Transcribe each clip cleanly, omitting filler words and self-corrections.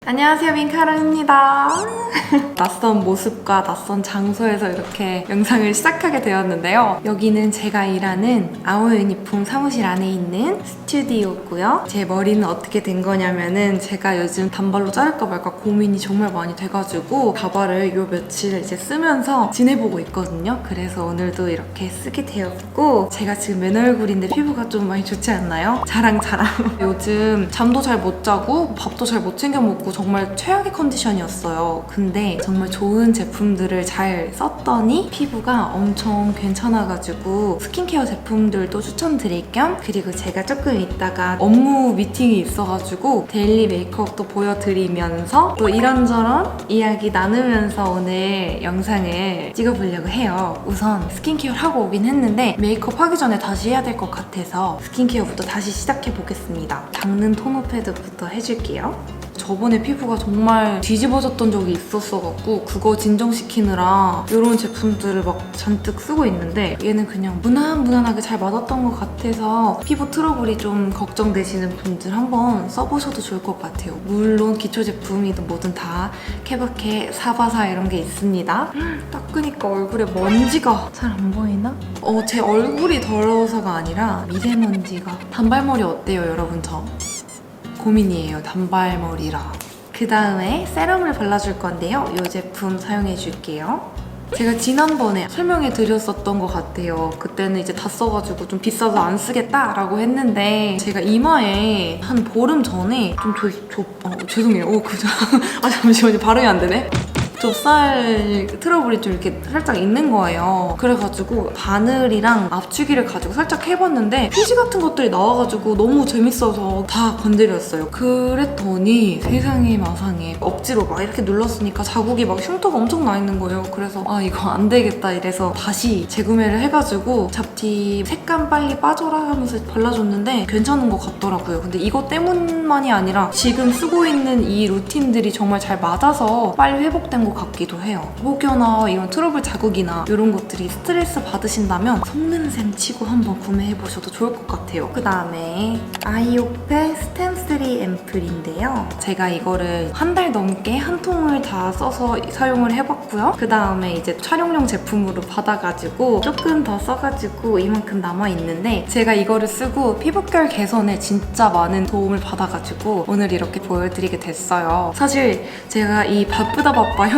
안녕하세요, 민카름입니다. 낯선 모습과 낯선 장소에서 이렇게 영상을 시작하게 되었는데요. 여기는 제가 일하는 아오유니폼 사무실 안에 있는 스튜디오고요. 제 머리는 어떻게 된 거냐면은 제가 요즘 단발로 자를까 말까 고민이 정말 많이 돼가지고 가발을 요 며칠 이제 쓰면서 지내보고 있거든요. 그래서 오늘도 이렇게 쓰게 되었고, 제가 지금 맨 얼굴인데 피부가 좀 많이 좋지 않나요? 자랑. 요즘 잠도 잘 못 자고 밥도 잘 못 챙겨 먹고 정말 최악의 컨디션이었어요. 근데 정말 좋은 제품들을 잘 썼더니 피부가 엄청 괜찮아가지고 스킨케어 제품들도 추천드릴 겸, 그리고 제가 조금 있다가 업무 미팅이 있어가지고 데일리 메이크업도 보여드리면서 또 이런저런 이야기 나누면서 오늘 영상을 찍어보려고 해요. 우선 스킨케어를 하고 오긴 했는데 메이크업 하기 전에 다시 해야 될 것 같아서 스킨케어부터 다시 시작해보겠습니다. 닦는 토너 패드부터 해줄게요. 저번에 피부가 정말 뒤집어졌던 적이 있었어갖고 그거 진정시키느라 이런 제품들을 막 잔뜩 쓰고 있는데, 얘는 그냥 무난무난하게 잘 맞았던 것 같아서 피부 트러블이 좀 걱정되시는 분들 한번 써보셔도 좋을 것 같아요. 물론 기초 제품이든 뭐든 다 케바케, 사바사 이런 게 있습니다. 닦으니까 얼굴에 먼지가 잘 안 보이나? 제 얼굴이 더러워서가 아니라 미세먼지가. 단발머리 어때요, 여러분? 저 고민이에요, 단발머리라. 그 다음에 세럼을 발라줄 건데요. 이 제품 사용해줄게요. 제가 지난번에 설명해드렸었던 것 같아요. 그때는 이제 다 써가지고 좀 비싸서 안 쓰겠다라고 했는데, 제가 이마에 한 보름 전에 좀 죄송해요. 그죠? 잠시만요. 발음이 안 되네. 좁쌀 트러블이 좀 이렇게 살짝 있는 거예요. 그래가지고 바늘이랑 압축기를 가지고 살짝 해봤는데 피지 같은 것들이 나와가지고 너무 재밌어서 다 건드렸어요. 그랬더니 세상에 마상에 억지로 막 이렇게 눌렀으니까 자국이 막 흉터가 엄청 나 있는 거예요. 그래서 이거 안 되겠다 이래서 다시 재구매를 해가지고 잡티 색감 빨리 빠져라 하면서 발라줬는데 괜찮은 것 같더라고요. 근데 이것 때문만이 아니라 지금 쓰고 있는 이 루틴들이 정말 잘 맞아서 빨리 회복된 것 같기도 해요. 혹여나 이런 트러블 자국이나 이런 것들이 스트레스 받으신다면 속는 셈 치고 한번 구매해보셔도 좋을 것 같아요. 그 다음에 아이오페 스템3 앰플인데요. 제가 이거를 한 달 넘게 한 통을 다 써서 사용을 해봤고요. 그 다음에 이제 촬영용 제품으로 받아가지고 조금 더 써가지고 이만큼 남아있는데, 제가 이거를 쓰고 피부결 개선에 진짜 많은 도움을 받아가지고 오늘 이렇게 보여드리게 됐어요. 사실 제가 이 바쁘다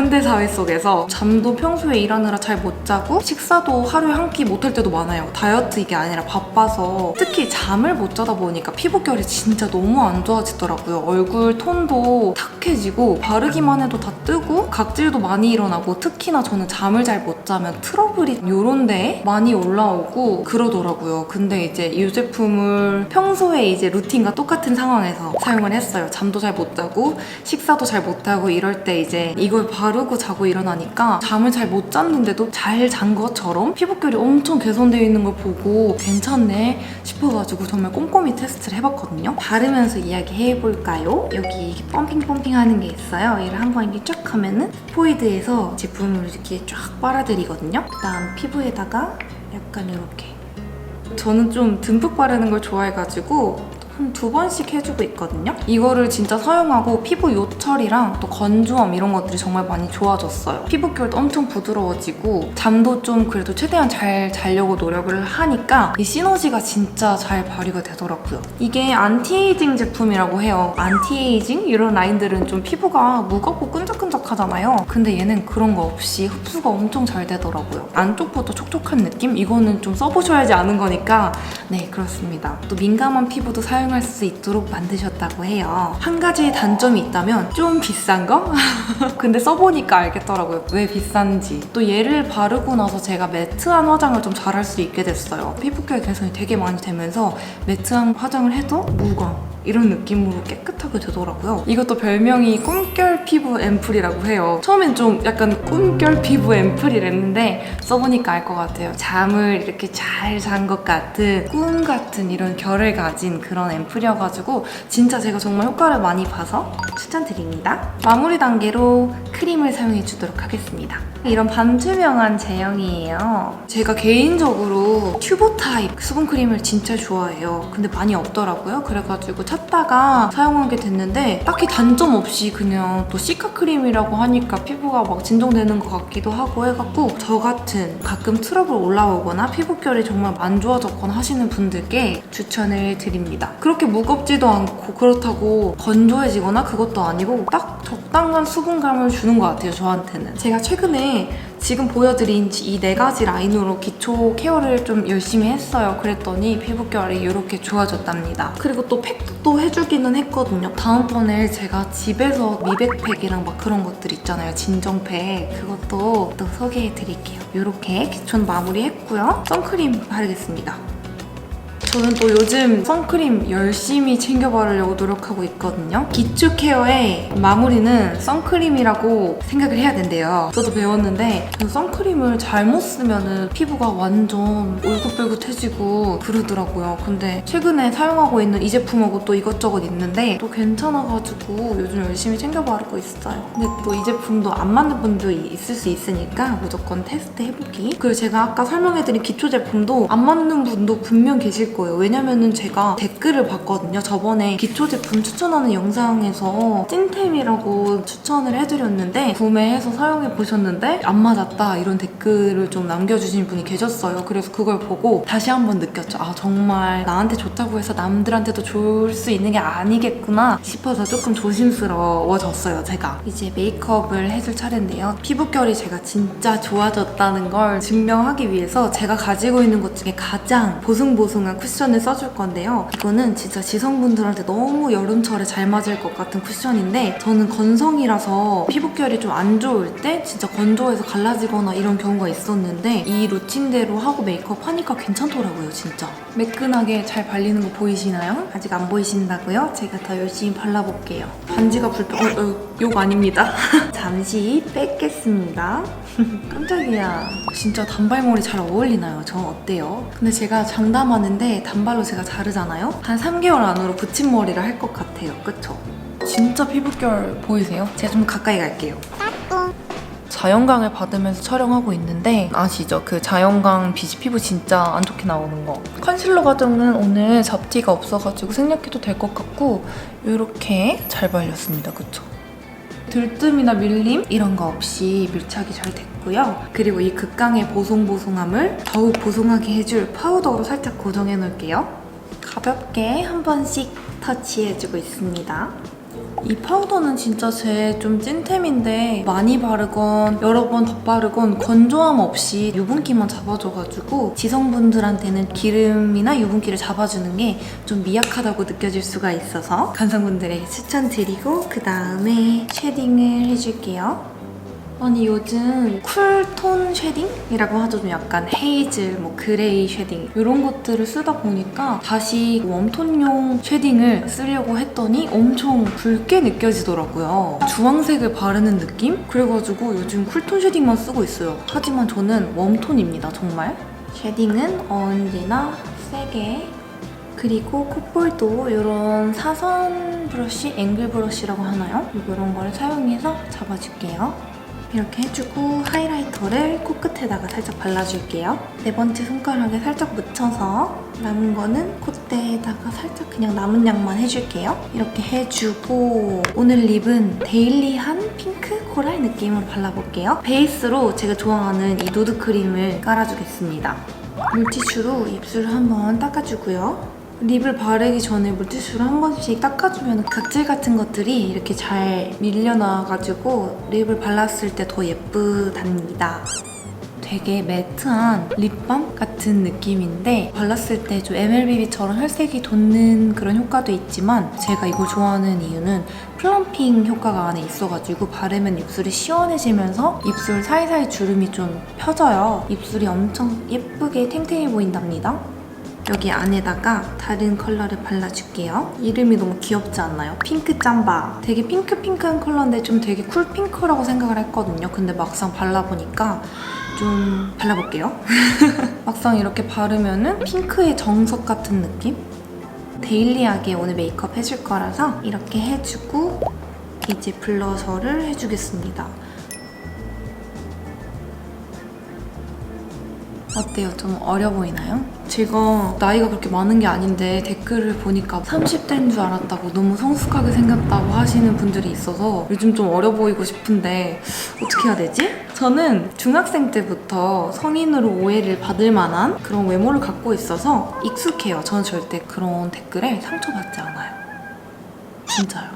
현대사회 속에서 잠도 평소에 일하느라 잘 못 자고 식사도 하루에 한 끼 못 할 때도 많아요. 다이어트 이게 아니라 바빠서. 특히 잠을 못 자다 보니까 피부결이 진짜 너무 안 좋아지더라고요. 얼굴 톤도 탁해지고 바르기만 해도 다 뜨고 각질도 많이 일어나고, 특히나 저는 잠을 잘 못 자면 트러블이 요런 데에 많이 올라오고 그러더라고요. 근데 이제 이 제품을 평소에 이제 루틴과 똑같은 상황에서 사용을 했어요. 잠도 잘 못 자고 식사도 잘 못하고 이럴 때 이제 이걸 바르고 자고 일어나니까 잠을 잘 못 잤는데도 잘 잔 것처럼 피부결이 엄청 개선되어 있는 걸 보고 괜찮네 싶어가지고 정말 꼼꼼히 테스트를 해봤거든요. 바르면서 이야기해볼까요? 여기 펌핑 하는 게 있어요. 얘를 한번 이렇게 쫙 하면은 포이드에서 제품을 이렇게 쫙 빨아들이거든요. 그 다음 피부에다가 약간 이렇게, 저는 좀 듬뿍 바르는 걸 좋아해가지고 한 2번씩 해주고 있거든요. 이거를 진짜 사용하고 피부 요철이랑 또 건조함 이런 것들이 정말 많이 좋아졌어요. 피부결도 엄청 부드러워지고 잠도 좀 그래도 최대한 잘 자려고 노력을 하니까 이 시너지가 진짜 잘 발휘가 되더라고요. 이게 안티에이징 제품이라고 해요. 안티에이징? 이런 라인들은 좀 피부가 무겁고 끈적끈적하잖아요. 근데 얘는 그런 거 없이 흡수가 엄청 잘 되더라고요. 안쪽부터 촉촉한 느낌? 이거는 좀 써보셔야지 아는 거니까. 네, 그렇습니다. 또 민감한 피부도 사용할 수 있도록 만드셨다고 해요. 한 가지 단점이 있다면 좀 비싼 거? 근데 써보니까 알겠더라고요, 왜 비싼지. 또 얘를 바르고 나서 제가 매트한 화장을 좀 잘할 수 있게 됐어요. 피부결 개선이 되게 많이 되면서 매트한 화장을 해도 무광 이런 느낌으로 깨끗하게 되더라고요. 이것도 별명이 꿈결 피부 앰플이라고 해요. 처음엔 좀 약간 꿈결 피부 앰플이랬는데 써보니까 알 것 같아요. 잠을 이렇게 잘 잔 것 같은, 꿈 같은 이런 결을 가진 그런 앰플이어가지고 진짜 제가 정말 효과를 많이 봐서 추천드립니다. 마무리 단계로 크림을 사용해 주도록 하겠습니다. 이런 반투명한 제형이에요. 제가 개인적으로 튜브 타입 수분크림을 진짜 좋아해요. 근데 많이 없더라고요. 그래가지고 찾다가 사용하게 됐는데 딱히 단점 없이 그냥 또 시카 크림이라고 하니까 피부가 막 진정되는 것 같기도 하고 해갖고 저 같은 가끔 트러블 올라오거나 피부결이 정말 안 좋아졌거나 하시는 분들께 추천을 드립니다. 그렇게 무겁지도 않고 그렇다고 건조해지거나 그것도 아니고 딱 적당한 수분감을 주는 것 같아요, 저한테는. 제가 최근에 지금 보여드린 이 4가지 라인으로 기초 케어를 좀 열심히 했어요. 그랬더니 피부결이 이렇게 좋아졌답니다. 그리고 또 팩도 해주기는 했거든요. 다음번에 제가 집에서 미백팩이랑 막 그런 것들 있잖아요. 진정팩. 그것도 또 소개해드릴게요. 이렇게 기초는 마무리했고요. 선크림 바르겠습니다. 저는 또 요즘 선크림 열심히 챙겨 바르려고 노력하고 있거든요. 기초 케어의 마무리는 선크림이라고 생각을 해야 된대요. 저도 배웠는데 선크림을 잘못 쓰면 피부가 완전 울긋불긋해지고 그러더라고요. 근데 최근에 사용하고 있는 이 제품하고 또 이것저것 있는데 또 괜찮아가지고 요즘 열심히 챙겨 바르고 있어요. 근데 또 이 제품도 안 맞는 분도 있을 수 있으니까 무조건 테스트 해보기. 그리고 제가 아까 설명해드린 기초 제품도 안 맞는 분도 분명 계실 거예요. 왜냐면은 제가 댓글을 봤거든요. 저번에 기초 제품 추천하는 영상에서 찐템이라고 추천을 해드렸는데 구매해서 사용해보셨는데 안 맞았다 이런 댓글을 좀 남겨주신 분이 계셨어요. 그래서 그걸 보고 다시 한번 느꼈죠. 아, 정말 나한테 좋다고 해서 남들한테도 좋을 수 있는 게 아니겠구나 싶어서 조금 조심스러워졌어요, 제가. 이제 메이크업을 해줄 차례인데요. 피부결이 제가 진짜 좋아졌다는 걸 증명하기 위해서 제가 가지고 있는 것 중에 가장 보송보송한 쿠션을 써줄 건데요. 이거는 진짜 지성분들한테 너무 여름철에 잘 맞을 것 같은 쿠션인데 저는 건성이라서 피부결이 좀 안 좋을 때 진짜 건조해서 갈라지거나 이런 경우가 있었는데 이 루틴대로 하고 메이크업 하니까 괜찮더라고요, 진짜. 매끈하게 잘 발리는 거 보이시나요? 아직 안 보이신다고요? 제가 더 열심히 발라볼게요. 반지가 욕 아닙니다. 잠시 뺏겠습니다. 깜짝이야. 진짜 단발머리 잘 어울리나요? 저 어때요? 근데 제가 장담하는데 단발로 제가 자르잖아요? 한 3개월 안으로 붙임머리를 할 것 같아요. 그쵸? 진짜 피부결 보이세요? 제가 좀 가까이 갈게요. 자연광을 받으면서 촬영하고 있는데 아시죠? 그 자연광 빛이 피부 진짜 안 좋게 나오는 거. 컨실러 과정은 오늘 잡티가 없어가지고 생략해도 될 것 같고 이렇게 잘 발렸습니다. 그쵸? 들뜸이나 밀림 이런 거 없이 밀착이 잘 됐고요. 그리고 이 극강의 보송보송함을 더욱 보송하게 해줄 파우더로 살짝 고정해 놓을게요. 가볍게 한 번씩 터치해주고 있습니다. 이 파우더는 진짜 제 좀 찐템인데 많이 바르건 여러 번 덧바르건 건조함 없이 유분기만 잡아줘가지고 지성분들한테는 기름이나 유분기를 잡아주는 게 좀 미약하다고 느껴질 수가 있어서 감성분들에게 추천드리고 그 다음에 쉐딩을 해줄게요. 아니 요즘 쿨톤 쉐딩이라고 하죠. 좀 약간 헤이즐, 뭐 그레이 쉐딩 이런 것들을 쓰다 보니까 다시 웜톤용 쉐딩을 쓰려고 했더니 엄청 붉게 느껴지더라고요. 주황색을 바르는 느낌? 그래가지고 요즘 쿨톤 쉐딩만 쓰고 있어요. 하지만 저는 웜톤입니다, 정말. 쉐딩은 언제나 세게. 그리고 콧볼도 이런 사선 브러쉬, 앵글 브러쉬라고 하나요? 이런 거를 사용해서 잡아줄게요. 이렇게 해주고 하이라이터를 코끝에다가 살짝 발라줄게요. 4번째 손가락에 살짝 묻혀서 남은 거는 콧대에다가 살짝 그냥 남은 양만 해줄게요. 이렇게 해주고 오늘 립은 데일리한 핑크 코랄 느낌으로 발라볼게요. 베이스로 제가 좋아하는 이 누드 크림을 깔아주겠습니다. 물티슈로 입술을 한번 닦아주고요. 립을 바르기 전에 물티슈로 한 번씩 닦아주면 각질 같은 것들이 이렇게 잘 밀려나가지고 립을 발랐을 때 더 예쁘답니다. 되게 매트한 립밤 같은 느낌인데 발랐을 때 좀 MLBB처럼 혈색이 돋는 그런 효과도 있지만 제가 이걸 좋아하는 이유는 플럼핑 효과가 안에 있어가지고 바르면 입술이 시원해지면서 입술 사이사이 주름이 좀 펴져요. 입술이 엄청 예쁘게 탱탱해 보인답니다. 여기 안에다가 다른 컬러를 발라줄게요. 이름이 너무 귀엽지 않나요? 핑크 짬바. 되게 핑크핑크한 컬러인데 좀 되게 쿨핑크라고 생각을 했거든요. 근데 막상 발라보니까 좀 발라볼게요. 막상 이렇게 바르면은 핑크의 정석 같은 느낌? 데일리하게 오늘 메이크업 해줄 거라서 이렇게 해주고 이제 블러셔를 해주겠습니다. 어때요? 좀 어려 보이나요? 제가 나이가 그렇게 많은 게 아닌데 댓글을 보니까 30대인 줄 알았다고 너무 성숙하게 생겼다고 하시는 분들이 있어서 요즘 좀 어려 보이고 싶은데 어떻게 해야 되지? 저는 중학생 때부터 성인으로 오해를 받을 만한 그런 외모를 갖고 있어서 익숙해요. 저는 절대 그런 댓글에 상처받지 않아요. 진짜요.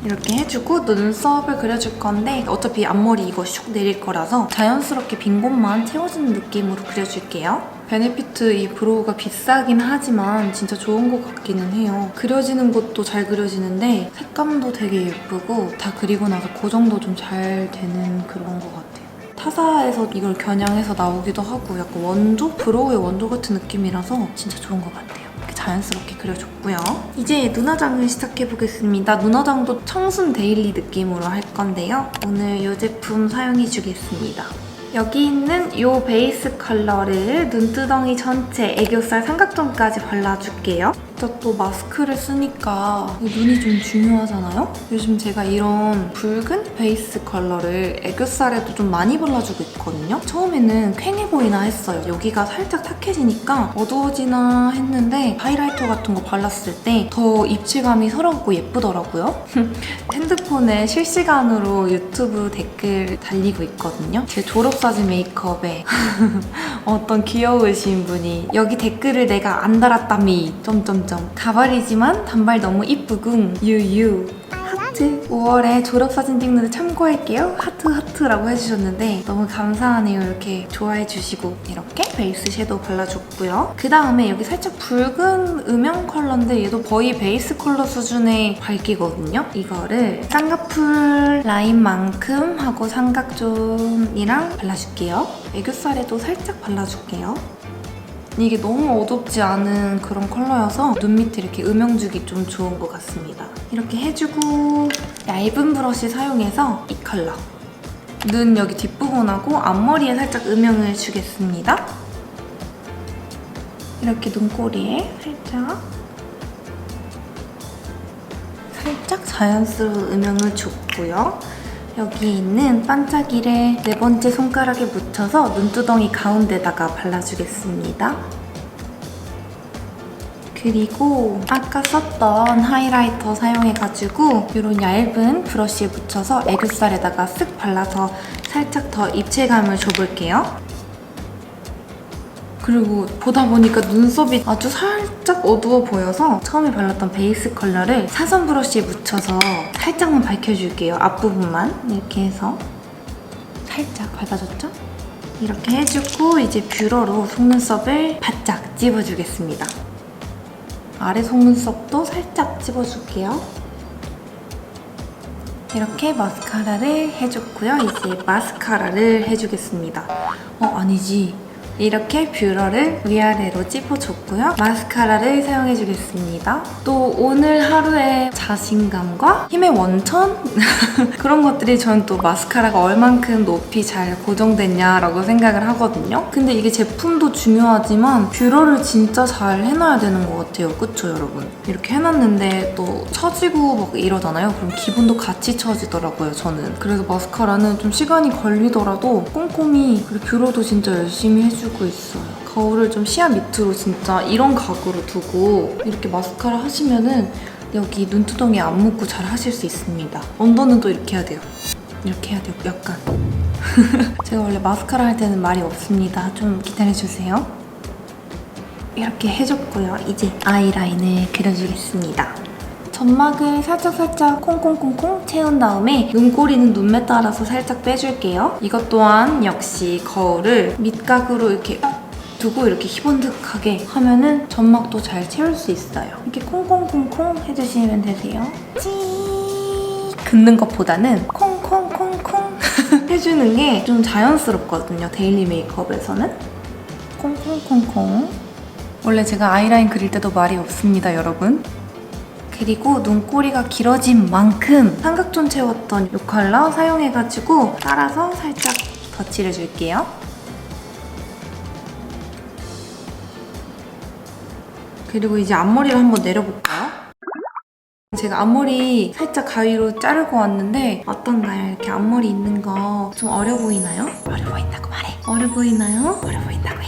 이렇게 해주고 또 눈썹을 그려줄 건데 어차피 앞머리 이거 슉 내릴 거라서 자연스럽게 빈 곳만 채워주는 느낌으로 그려줄게요. 베네피트 이 브로우가 비싸긴 하지만 진짜 좋은 것 같기는 해요. 그려지는 것도 잘 그려지는데 색감도 되게 예쁘고 다 그리고 나서 고정도 좀 잘 되는 그런 것 같아요. 타사에서 이걸 겨냥해서 나오기도 하고 약간 원조? 브로우의 원조 같은 느낌이라서 진짜 좋은 것 같아요. 이렇게 자연스럽게 그려줬고요. 이제 눈화장을 시작해보겠습니다. 눈화장도 청순 데일리 느낌으로 할 건데요. 오늘 이 제품 사용해주겠습니다. 여기 있는 이 베이스 컬러를 눈두덩이 전체 애교살 삼각존까지 발라줄게요. 진짜 또 마스크를 쓰니까 눈이 좀 중요하잖아요? 요즘 제가 이런 붉은 베이스 컬러를 애교살에도 좀 많이 발라주고 있거든요? 처음에는 퀭해 보이나 했어요. 여기가 살짝 탁해지니까 어두워지나 했는데 하이라이터 같은 거 발랐을 때 더 입체감이 살아있고 예쁘더라고요. 핸드폰에 실시간으로 유튜브 댓글 달리고 있거든요. 제 졸업사진 메이크업에 어떤 귀여우신 분이 여기 댓글을 내가 안 달았다미 점점점 가발이지만 단발 너무 이쁘군 유유 하트 5월에 졸업사진 찍는데 참고할게요 하트라고 해주셨는데 너무 감사하네요. 이렇게 좋아해 주시고 이렇게 베이스 섀도우 발라줬고요. 그 다음에 여기 살짝 붉은 음영 컬러인데 얘도 거의 베이스 컬러 수준의 밝기거든요. 이거를 쌍꺼풀 라인만큼 하고 삼각존이랑 발라줄게요. 애교살에도 살짝 발라줄게요. 이게 너무 어둡지 않은 그런 컬러여서 눈 밑에 이렇게 음영 주기 좀 좋은 것 같습니다. 이렇게 해주고 얇은 브러쉬 사용해서 이 컬러 눈 여기 뒷부분하고 앞머리에 살짝 음영을 주겠습니다. 이렇게 눈꼬리에 살짝 자연스러운 음영을 줬고요. 여기 있는 반짝이를 네 번째 손가락에 묻혀서 눈두덩이 가운데다가 발라주겠습니다. 그리고 아까 썼던 하이라이터 사용해가지고 이런 얇은 브러쉬에 묻혀서 애교살에다가 쓱 발라서 살짝 더 입체감을 줘볼게요. 그리고 보다 보니까 눈썹이 아주 살짝 어두워 보여서 처음에 발랐던 베이스 컬러를 사선 브러쉬에 묻혀서 살짝만 밝혀줄게요. 앞부분만 이렇게 해서 살짝 발라줬죠? 이렇게 해주고 이제 뷰러로 속눈썹을 바짝 찝어주겠습니다. 아래 속눈썹도 살짝 찝어줄게요. 이렇게 마스카라를 해줬고요. 이제 마스카라를 해주겠습니다. 아니지. 이렇게 뷰러를 위아래로 찝어줬고요. 마스카라를 사용해주겠습니다. 또 오늘 하루의 자신감과 힘의 원천? 그런 것들이 저는 또 마스카라가 얼만큼 높이 잘 고정됐냐라고 생각을 하거든요. 근데 이게 제품도 중요하지만 뷰러를 진짜 잘 해놔야 되는 것 같아요. 그쵸 여러분? 이렇게 해놨는데 또 처지고 막 이러잖아요. 그럼 기분도 같이 처지더라고요 저는. 그래서 마스카라는 좀 시간이 걸리더라도 꼼꼼히 그리고 뷰러도 진짜 열심히 해주고 있어요. 거울을 좀 시야 밑으로 진짜 이런 각으로 두고 이렇게 마스카라 하시면은 여기 눈두덩이 안 묻고 잘 하실 수 있습니다. 언더는 또 이렇게 해야 돼요. 이렇게 해야 돼요. 약간. 제가 원래 마스카라 할 때는 말이 없습니다. 좀 기다려주세요. 이렇게 해줬고요. 이제 아이라인을 그려주겠습니다. 점막을 살짝살짝 콩콩콩콩 채운 다음에 눈꼬리는 눈매 따라서 살짝 빼줄게요. 이것 또한 역시 거울을 밑각으로 이렇게 두고 이렇게 희번득하게 하면은 점막도 잘 채울 수 있어요. 이렇게 콩콩콩콩 해주시면 되세요. 긋는 것보다는 콩콩콩콩 해주는 게 좀 자연스럽거든요. 데일리 메이크업에서는. 콩콩콩콩. 원래 제가 아이라인 그릴 때도 말이 없습니다, 여러분. 그리고 눈꼬리가 길어진 만큼 삼각존 채웠던 이 컬러 사용해가지고 따라서 살짝 덧칠해줄게요. 그리고 이제 앞머리를 한번 내려볼까요? 제가 앞머리 살짝 가위로 자르고 왔는데 어떤가요? 이렇게 앞머리 있는 거 좀 어려 보이나요? 어려 보인다고 말해. 어려 보이나요? 어려 보인다고 해.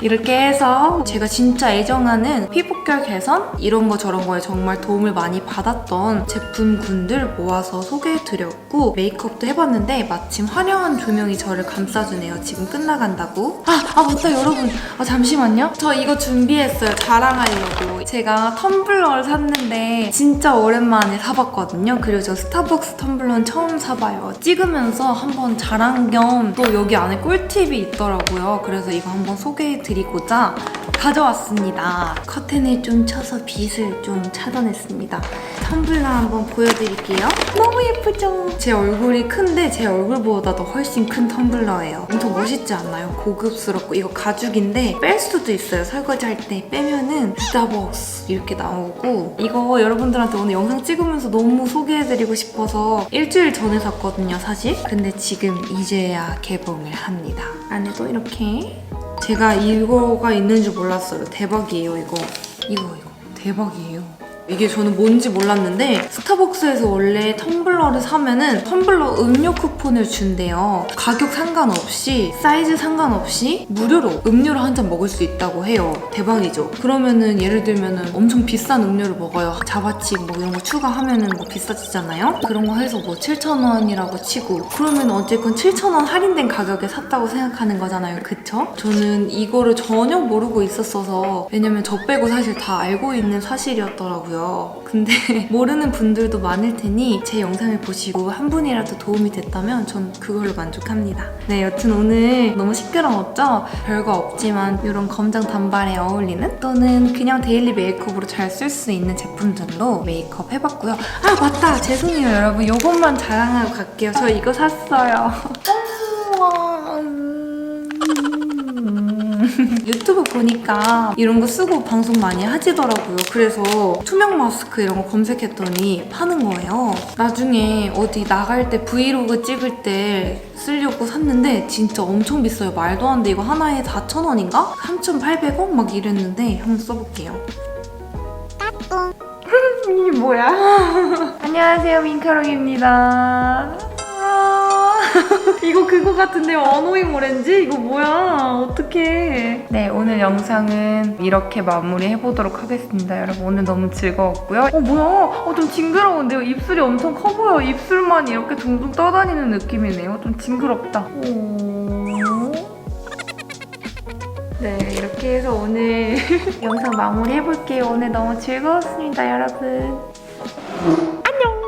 이렇게 해서 제가 진짜 애정하는 피부결 개선 이런 거 저런 거에 정말 도움을 많이 받았던 제품군들 모아서 소개해드렸고 메이크업도 해봤는데 마침 화려한 조명이 저를 감싸주네요. 지금 끝나간다고. 맞다 여러분. 잠시만요. 저 이거 준비했어요. 자랑하려고. 제가 텀블러를 샀는데 진짜 오랜만에 사봤거든요. 그리고 저 스타벅스 텀블러는 처음 사봐요. 찍으면서 한번 자랑 겸 또 여기 안에 꿀팁이 있더라고요. 그래서 이거 한번 소개해드리고자 가져왔습니다. 커튼을 좀 쳐서 빛을 좀 차단했습니다. 텀블러 한번 보여드릴게요. 너무 예쁘죠? 제 얼굴이 큰데 제 얼굴보다도 훨씬 큰 텀블러예요. 엄청 멋있지 않나요? 고급스럽고 이거 가죽인데 뺄 수도 있어요. 설거지할 때 빼면은 스타벅스 이렇게 나오고 이거 여러분들한테 오늘 영상 찍으면서 너무 소개해드리고 싶어서 일주일 전에 샀거든요, 사실. 근데 지금 이제야 개봉을 합니다. 안에도 이렇게 제가 이거가 있는 줄 몰랐어요. 대박이에요, 이거. 이거 대박이에요. 이게 저는 뭔지 몰랐는데 스타벅스에서 원래 텀블러를 사면은 텀블러 음료 쿠폰을 준대요. 가격 상관없이 사이즈 상관없이 무료로 음료를 한 잔 먹을 수 있다고 해요. 대박이죠? 그러면은 예를 들면은 엄청 비싼 음료를 먹어요. 자바칩 뭐 이런 거 추가하면은 뭐 비싸지잖아요? 그런 거 해서 뭐 7,000원이라고 치고 그러면 어쨌건 7,000원 할인된 가격에 샀다고 생각하는 거잖아요. 그쵸? 저는 이거를 전혀 모르고 있었어서 왜냐면 저 빼고 사실 다 알고 있는 사실이었더라고요. 근데 모르는 분들도 많을 테니 제 영상을 보시고 한 분이라도 도움이 됐다면 전 그걸로 만족합니다. 네, 여튼 오늘 너무 시끄러웠죠? 별거 없지만 이런 검정 단발에 어울리는 또는 그냥 데일리 메이크업으로 잘 쓸 수 있는 제품들로 메이크업 해봤고요. 맞다! 죄송해요 여러분. 이것만 자랑하고 갈게요. 저 이거 샀어요. 유튜브 보니까 이런 거 쓰고 방송 많이 하시더라고요. 그래서 투명 마스크 이런 거 검색했더니 파는 거예요. 나중에 어디 나갈 때 브이로그 찍을 때 쓰려고 샀는데 진짜 엄청 비싸요. 말도 안 돼. 이거 하나에 4,000원인가? 3,800원? 막 이랬는데 한번 써볼게요. 이게 뭐야? 안녕하세요, 민카롱입니다. 이거 그거 같은데요. 어노잉 오렌지? 이거 뭐야? 어떡해. 네, 오늘 영상은 이렇게 마무리해보도록 하겠습니다. 여러분, 오늘 너무 즐거웠고요. 뭐야? 좀 징그러운데요? 입술이 엄청 커 보여. 입술만 이렇게 둥둥 떠다니는 느낌이네요. 좀 징그럽다. 네, 이렇게 해서 오늘 영상 마무리해볼게요. 오늘 너무 즐거웠습니다, 여러분. 안녕!